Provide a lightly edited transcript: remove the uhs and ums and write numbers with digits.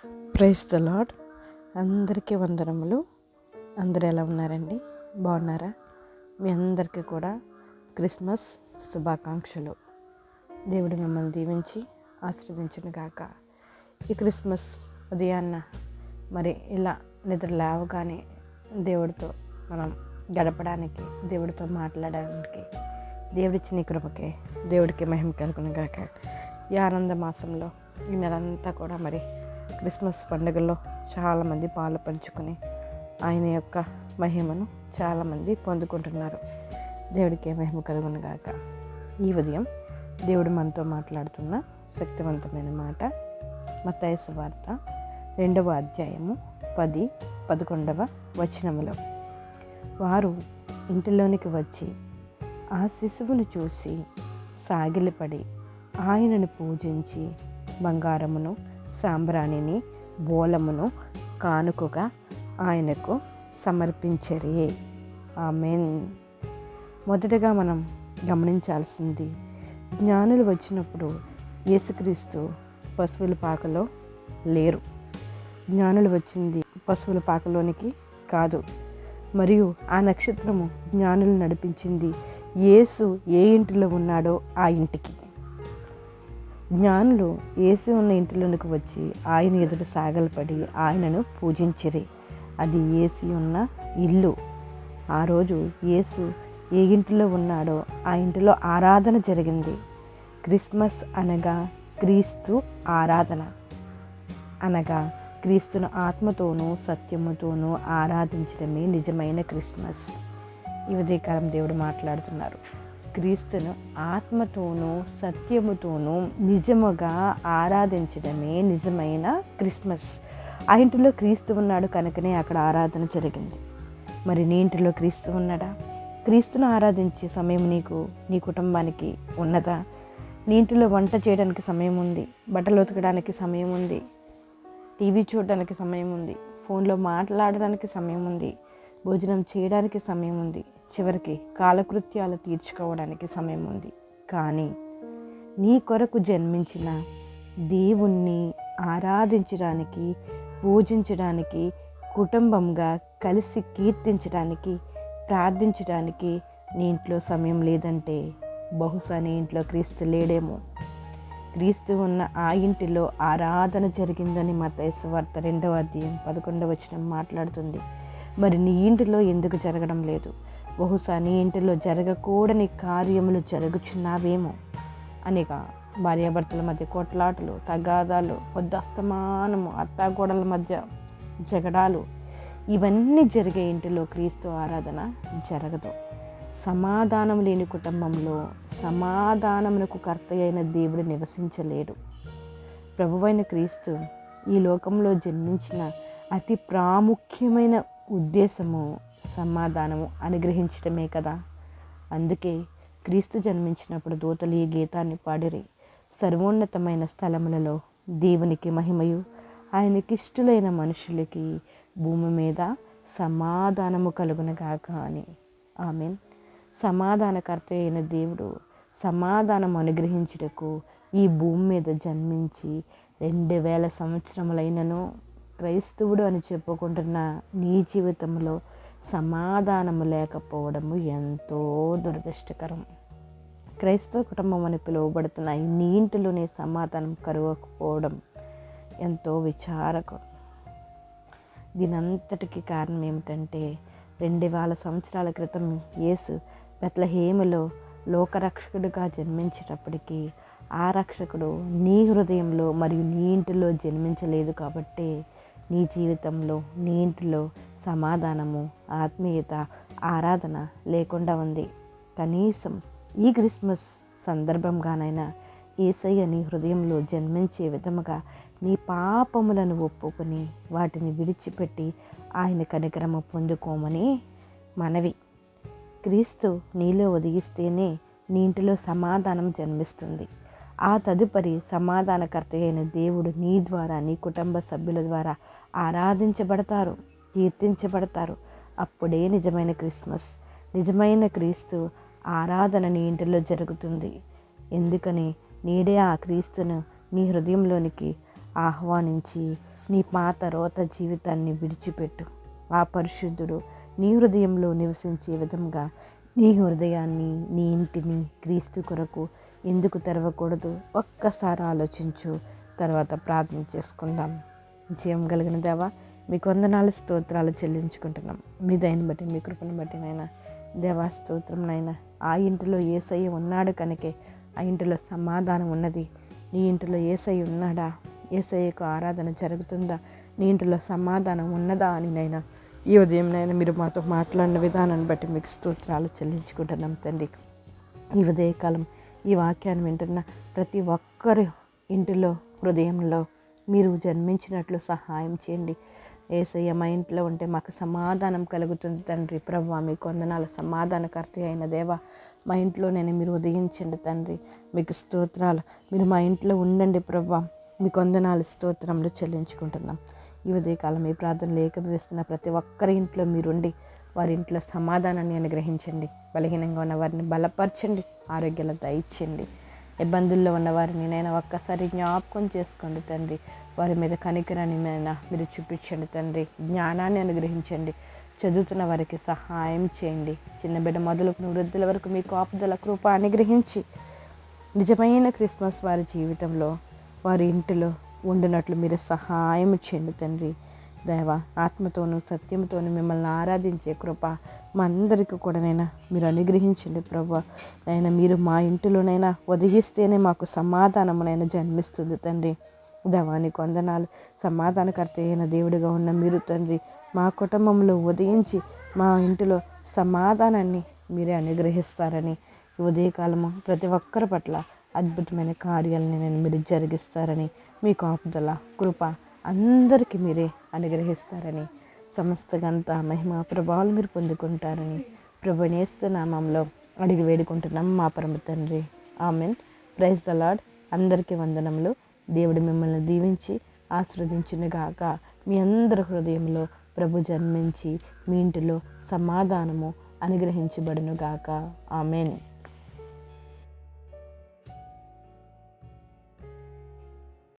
Praise the lord. అందరికీ వందనములు. అందరూ ఎలా ఉన్నారండి? బాగున్నారా? మీ అందరికీ కూడా క్రిస్మస్ శుభాకాంక్షలు. దేవుడు మిమ్మల్ని దీవించి ఆశీర్వదించును గాక. ఈ క్రిస్మస్ ఉదయాన్న మరి ఇలా నిద్ర లేవగానే దేవుడితో మనం గడపడానికి, దేవుడితో మాట్లాడడానికి, దేవుడిచ్చిన కృపకే దేవుడికి మహిమ కలుగును గాక. ఈ ఆనంద మాసంలో ఈ నెలంతా కూడా మరి క్రిస్మస్ పండుగల్లో చాలామంది పాలు పంచుకొని ఆయన యొక్క మహిమను చాలామంది పొందుకుంటున్నారు. దేవుడికి మహిమ కలుగును గాక. ఈ ఉదయం దేవుడు మనతో మాట్లాడుతున్న శక్తివంతమైన మాట మత్తయి సువార్త 2వ అధ్యాయము 10-11 వచనములో, వారు ఇంటిలోనికి వచ్చి ఆ శిశువును చూసి సాగిలపడి ఆయనను పూజించి బంగారమును, సాంబ్రాణిని, బోలమును కానుకగా ఆయనకు సమర్పించరే. ఆమేన్. మొదటగా మనం గమనించాల్సింది, జ్ఞానులు వచ్చినప్పుడు యేసుక్రీస్తు పశువుల పాకలో లేరు. జ్ఞానులు వచ్చింది పశువుల పాకలోనికి కాదు. మరియు ఆ నక్షత్రము జ్ఞానులు నడిపించింది యేసు ఏ ఇంటిలో ఉన్నాడో ఆ ఇంటికి. జ్ఞానులు యేసు ఉన్న ఇంటిలోనికి వచ్చి ఆయన ఎదుట సాగలపడి ఆయనను పూజించిరి. అది యేసు ఉన్న ఇల్లు. ఆ రోజు యేసు ఏ ఇంటిలో ఉన్నాడో ఆ ఇంటిలో ఆరాధన జరిగింది. క్రిస్మస్ అనగా క్రీస్తు ఆరాధన, అనగా క్రీస్తును ఆత్మతోనూ సత్యముతోనూ ఆరాధించడమే నిజమైన క్రిస్మస్. ఈ ఉదయకాలం దేవుడు మాట్లాడుతున్నారు. క్రీస్తును ఆత్మతోనూ సత్యముతోనూ నిజముగా ఆరాధించడమే నిజమైన క్రిస్మస్. ఆ ఇంటిలో క్రీస్తు ఉన్నాడు కనుకనే అక్కడ ఆరాధన జరిగింది. మరి నీ ఇంటిలో క్రీస్తు ఉన్నాడా? క్రీస్తును ఆరాధించే సమయం నీ కుటుంబానికి ఉన్నదా? నీ ఇంటిలో వంట చేయడానికి సమయం ఉంది, బట్టలు ఉతకడానికి సమయం ఉంది, టీవీ చూడడానికి సమయం ఉంది, ఫోన్లో మాట్లాడడానికి సమయం ఉంది, భోజనం చేయడానికి సమయం ఉంది, చివరికి కాలకృత్యాలు తీర్చుకోవడానికి సమయం ఉంది. కానీ నీ కొరకు జన్మించిన దేవుణ్ణి ఆరాధించడానికి, పూజించడానికి, కుటుంబంగా కలిసి కీర్తించడానికి, ప్రార్థించడానికి నీ ఇంట్లో సమయం లేదంటే బహుశా నీ ఇంట్లో క్రీస్తు లేడేమో. క్రీస్తు ఉన్న ఆ ఇంటిలో ఆరాధన జరిగిందని మత్తయి సువార్త 2వ అధ్యాయం 11వ వచనం మాట్లాడుతుంది. మరి నీ ఇంటిలో ఎందుకు జరగడం లేదు? బహుశా నీ ఇంటిలో జరగకూడని కార్యములు జరుగుచున్నావేమో. అనేక భార్యాభర్తల మధ్య కొట్లాటలు, తగాదాలు, పొద్దస్తమానము అత్తాకోడల మధ్య జగడాలు, ఇవన్నీ జరిగే ఇంటిలో క్రీస్తు ఆరాధన జరగదు. సమాధానం లేని కుటుంబంలో సమాధానమునకు కర్త అయిన దేవుడు నివసించలేడు. ప్రభువైన క్రీస్తు ఈ లోకంలో జన్మించిన అతి ప్రాముఖ్యమైన ఉద్దేశము సమాధానము అనుగ్రహించడమే కదా. అందుకే క్రీస్తు జన్మించినప్పుడు దూతలు ఈ గీతాన్ని పాడిరి. సర్వోన్నతమైన స్థలములలో దేవునికి మహిమయు, ఆయనకిష్టులైన మనుషులకి భూమి మీద సమాధానము కలుగునగాక అని. ఆమేన్. సమాధానకర్త అయిన దేవుడు సమాధానం అనుగ్రహించుటకు ఈ భూమి మీద జన్మించి 2000 సంవత్సరములైనను క్రైస్తవుడు అని చెప్పుకుంటున్న నీ జీవితంలో సమాధానము లేకపోవడము ఎంతో దురదృష్టకరం. క్రైస్తవ కుటుంబం అని పిలువబడుతున్న నీ ఇంటిలోనే సమాధానం కరువకపోవడం ఎంతో విచారకరం. దీనంతటికి కారణం ఏమిటంటే, 2000 సంవత్సరాల క్రితం యేసు బెత్లెహేములో లోకరక్షకుడిగా జన్మించేటప్పటికీ ఆ రక్షకుడు నీ హృదయంలో మరియు నీ ఇంటిలో జన్మించలేదు. కాబట్టి నీ జీవితంలో, నీ ఇంటిలో సమాధానము, ఆత్మీయత, ఆరాధన లేకుండా ఉంది. కనీసం ఈ క్రిస్మస్ సందర్భంగానైనా యేసయ్య నీ హృదయంలో జన్మించే విధముగా నీ పాపములను ఒప్పుకొని వాటిని విడిచిపెట్టి ఆయన కనికరము పొందుకోమని మనవి. క్రీస్తు నీలో ఉదయిస్తేనే నీ ఇంటిలో సమాధానం జన్మిస్తుంది. ఆ తదుపరి సమాధానకర్త అయిన దేవుడు నీ ద్వారా, నీ కుటుంబ సభ్యుల ద్వారా ఆరాధించబడతారు, కీర్తించబడతారు. అప్పుడే నిజమైన క్రిస్మస్, నిజమైన క్రీస్తు ఆరాధన నీ ఇంటిలో జరుగుతుంది. ఎందుకని నేడే ఆ క్రీస్తును నీ హృదయంలోనికి ఆహ్వానించి నీ పాత రోత జీవితాన్ని విడిచిపెట్టు. ఆ పరిశుద్ధుడు నీ హృదయంలో నివసించే విధంగా నీ హృదయాన్ని, నీ ఇంటిని క్రీస్తు కొరకు ఎందుకు తెరవకూడదు? ఒక్కసారి ఆలోచించు. తర్వాత ప్రార్థన చేసుకుందాం. జీవం కలిగిన దేవా, మీకు వందనాలు, స్తోత్రాలు చెల్లించుకుంటున్నాం. మీ దయని బట్టి, మీ కృపను బట్టి నాయన దేవా స్తోత్రం నాయన. ఆ ఇంటిలో యేసయ్య ఉన్నాడు కనుకే ఆ ఇంటిలో సమాధానం ఉన్నది. నీ ఇంటిలో యేసయ్య ఉన్నాడా? యేసయ్యకు ఆరాధన జరుగుతుందా? నీ ఇంటిలో సమాధానం ఉన్నదా అని నైనా ఈ ఉదయం నైనా మీరు మాతో మాట్లాడిన విధానాన్ని బట్టి మీకు స్తోత్రాలు చెల్లించుకుంటున్నాం తండ్రి. ఈ ఉదయకాలం ఈ వాక్యాన్ని వింటున్న ప్రతి ఒక్కరి ఇంటిలో, హృదయంలో మీరు జన్మించినట్లు సహాయం చేయండి. యేసయ్య మా ఇంట్లో ఉంటే మాకు సమాధానం కలుగుతుంది తండ్రి. ప్రభువా, మీకు వందనాలు. సమాధానకర్త అయిన దేవా, మా ఇంట్లో మీరు ఉదయించండి తండ్రి. మీకు స్తోత్రాలు. మీరు మా ఇంట్లో ఉండండి ప్రభువా. మీకు వందనాలు, స్తోత్రములు చెల్లించుకుంటున్నాం. ఈ ఉదయకాలం ఈ ప్రార్థనలు ఏకీభవిస్తున్న ప్రతి ఒక్కరి ఇంట్లో మీరుండి వారి ఇంట్లో సమాధానాన్ని అనుగ్రహించండి. బలహీనంగా ఉన్న వారిని బలపరచండి. ఆరోగ్యాలు దయచేయండి. ఇబ్బందుల్లో ఉన్న వారిని నేను ఒక్కసారి జ్ఞాపకం చేసుకోండి తండ్రి. వారి మీద కనికరాన్ని మీరు చూపించండి తండ్రి. జ్ఞానాన్ని అనుగ్రహించండి. చదువుతున్న వారికి సహాయం చేయండి. చిన్న బిడ్డ మొదలుకుని వృద్ధుల వరకు మీ కాపుదల కృప అనుగ్రహించి నిజమైన క్రిస్మస్ వారి జీవితంలో, వారి ఇంటిలో ఉండినట్లు మీరు సహాయం చేయండి తండ్రి. దేవా, ఆత్మతోనూ సత్యంతోనూ మిమ్మల్ని ఆరాధించే కృప మా అందరికీ కూడా మీరు అనుగ్రహించండి ప్రభువా. మీరు మా ఇంటిలోనైనా ఒదిగిస్తేనే మాకు సమాధానమునైనా జన్మిస్తుంది తండ్రి. దేవానికి వందనాలు. సమాధానకర్త అయిన దేవుడిగా ఉన్న మీరు తండ్రి మా కుటుంబంలో ఉదయించి మా ఇంటిలో సమాధానాన్ని మీరే అనుగ్రహిస్తారని, ఉదయకాలము ప్రతి ఒక్కరి పట్ల అద్భుతమైన కార్యాలను మీరు జరిగిస్తారని, మీ కాపుదల కృప అందరికీ మీరే అనుగ్రహిస్తారని, సమస్త ఘనత మహిమ ప్రభావాలు మీరు పొందుకుంటారని ప్రభునేస్తు నామంలో అడిగి వేడుకుంటున్నాం మా పరమ తండ్రి. ఆమెన్. Praise the lord. అందరికీ వందనములు. దేవుడు మిమ్మల్ని దీవించి ఆశీర్వదించునుగాక. మీ అందరి హృదయంలో ప్రభు జన్మించి మీ ఇంటిలో సమాధానము అనుగ్రహించబడునుగాక. ఆమెన్.